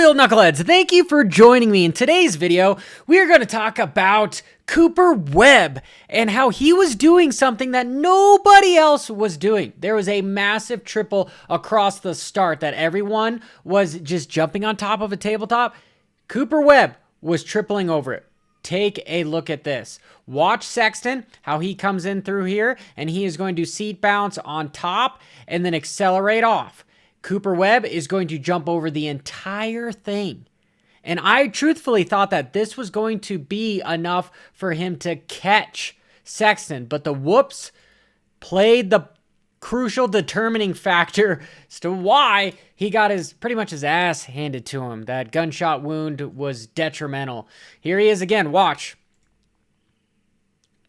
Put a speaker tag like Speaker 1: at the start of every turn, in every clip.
Speaker 1: real knuckleheads, thank you for joining me. In today's video, we are going to talk about Cooper Webb and how he was doing something that nobody else was doing. There was a massive triple across the start that everyone was just jumping on top of a tabletop. Cooper Webb was tripling over it. Take a look at this. Watch Sexton, how he comes in through here, and he is going to seat bounce on top and then accelerate off. Cooper Webb is going to jump over the entire thing. And I truthfully thought that this was going to be enough for him to catch Sexton. But the whoops played the crucial determining factor as to why he got pretty much his ass handed to him. That gunshot wound was detrimental. Here he is again. Watch.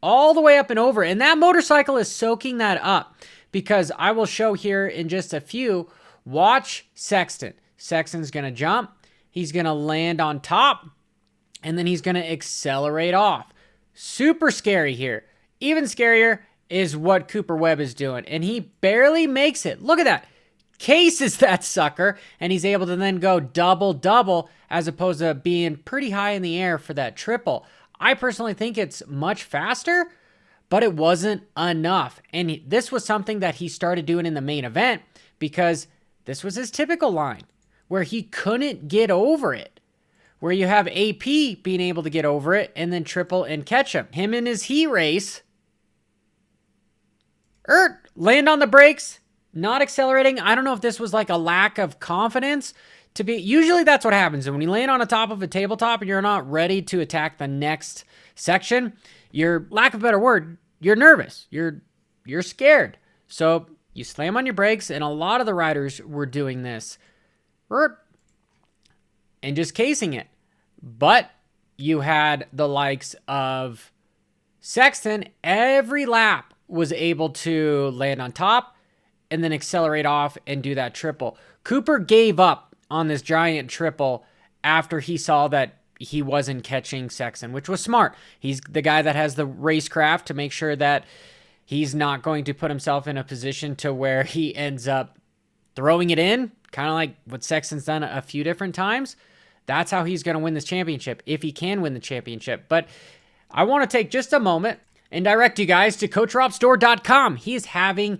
Speaker 1: All the way up and over. And that motorcycle is soaking that up. Because I will show here in just a few. Watch Sexton. Sexton's going to jump. He's going to land on top. And then he's going to accelerate off. Super scary here. Even scarier is what Cooper Webb is doing. And he barely makes it. Look at that. Cases that sucker. And he's able to then go double-double as opposed to being pretty high in the air for that triple. I personally think it's much faster, but it wasn't enough. And this was something that he started doing in the main event because this was his typical line where he couldn't get over it. Where you have AP being able to get over it and then triple and catch him. Him in his heat race. Land on the brakes. Not accelerating. I don't know if this was like a lack of confidence. Usually that's what happens. And when you land on the top of a tabletop and you're not ready to attack the next section, you're, lack of a better word, you're nervous. You're scared. So you slam on your brakes, and a lot of the riders were doing this and just casing it. But you had the likes of Sexton. Every lap was able to land on top and then accelerate off and do that triple. Cooper gave up on this giant triple after he saw that he wasn't catching Sexton, which was smart. He's the guy that has the racecraft to make sure that he's not going to put himself in a position to where he ends up throwing it in, kind of like what Sexton's done a few different times. That's how he's going to win this championship, if he can win the championship. But I want to take just a moment and direct you guys to CoachRobStore.com. He is having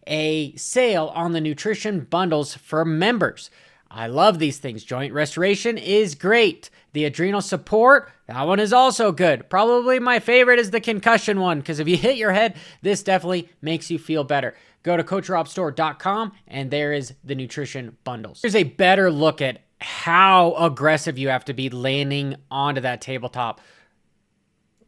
Speaker 1: a sale on the nutrition bundles for members. I love these things. Joint restoration is great. The adrenal support, that one is also good. Probably my favorite is the concussion one, because if you hit your head, this definitely makes you feel better. Go to CoachRobStore.com, and there is the nutrition bundles. Here's a better look at how aggressive you have to be landing onto that tabletop.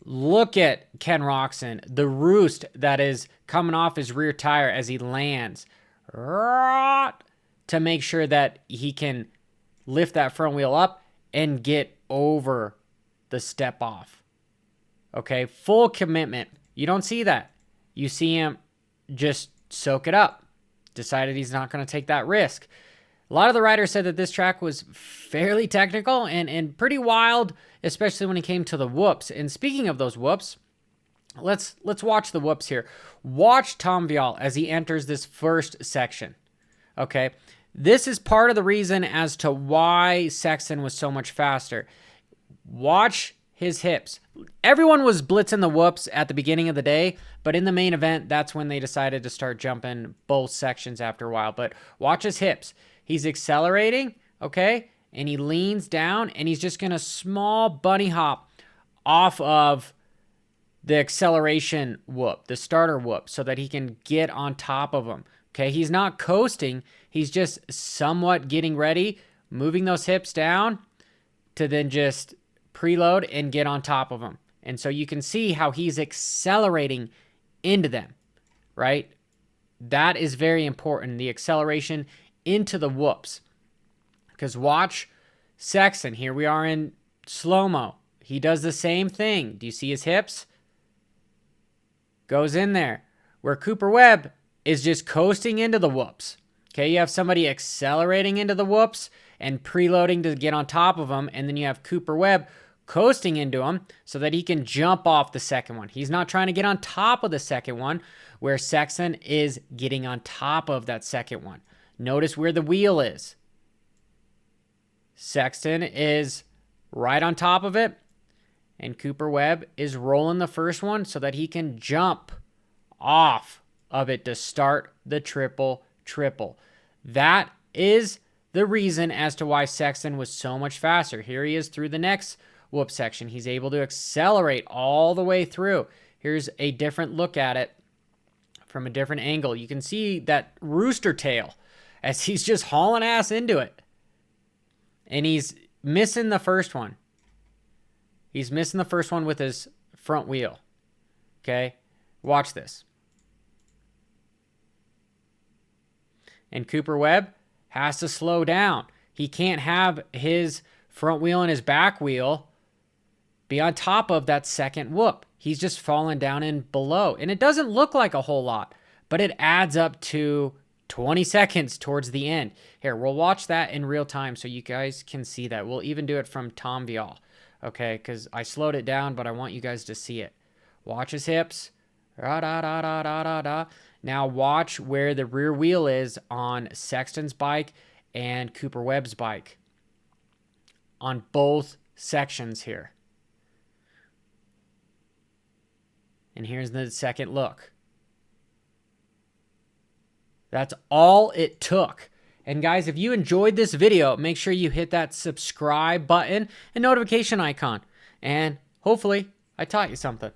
Speaker 1: Look at Ken Roxon, the roost that is coming off his rear tire as he lands. To make sure that he can lift that front wheel up and get over the step off. Okay, full commitment. You don't see that. You see him just soak it up. Decided he's not going to take that risk. A lot of the riders said that this track was fairly technical and pretty wild, especially when it came to the whoops. And speaking of those whoops, let's watch the whoops here. Watch Tom Vial as he enters this first section. Okay, this is part of the reason as to why Sexton was so much faster. Watch his hips. Everyone was blitzing the whoops at the beginning of the day, but in the main event, that's when they decided to start jumping both sections after a while. But watch his hips. He's accelerating, okay, and he leans down, and he's just going to small bunny hop off of the acceleration whoop, the starter whoop, so that he can get on top of him. Okay, he's not coasting. He's just somewhat getting ready, moving those hips down to then just preload and get on top of them. And so you can see how he's accelerating into them, right? That is very important, the acceleration into the whoops. Because watch Sexton. Here we are in slow-mo. He does the same thing. Do you see his hips? Goes in there. Where Cooper Webb is just coasting into the whoops. Okay, you have somebody accelerating into the whoops and preloading to get on top of them, and then you have Cooper Webb coasting into him so that he can jump off the second one. He's not trying to get on top of the second one, where Sexton is getting on top of that second one. Notice where the wheel is. Sexton is right on top of it, and Cooper Webb is rolling the first one so that he can jump off of it to start the triple. That is the reason as to why Sexton was so much faster. Here he is through the next whoop section. He's able to accelerate all the way through. Here's a different look at it from a different angle. You can see that rooster tail as he's just hauling ass into it. And he's missing the first one. He's missing the first one with his front wheel. Okay? Watch this. And Cooper Webb has to slow down. He can't have his front wheel and his back wheel be on top of that second whoop. He's just falling down and below. And it doesn't look like a whole lot, but it adds up to 20 seconds towards the end. Here, we'll watch that in real time so you guys can see that. We'll even do it from Tom Vial, okay? Because I slowed it down, but I want you guys to see it. Watch his hips. Now watch where the rear wheel is on Sexton's bike and Cooper Webb's bike on both sections here. And here's the second look. That's all it took. And guys, if you enjoyed this video, make sure you hit that subscribe button and notification icon. And hopefully I taught you something.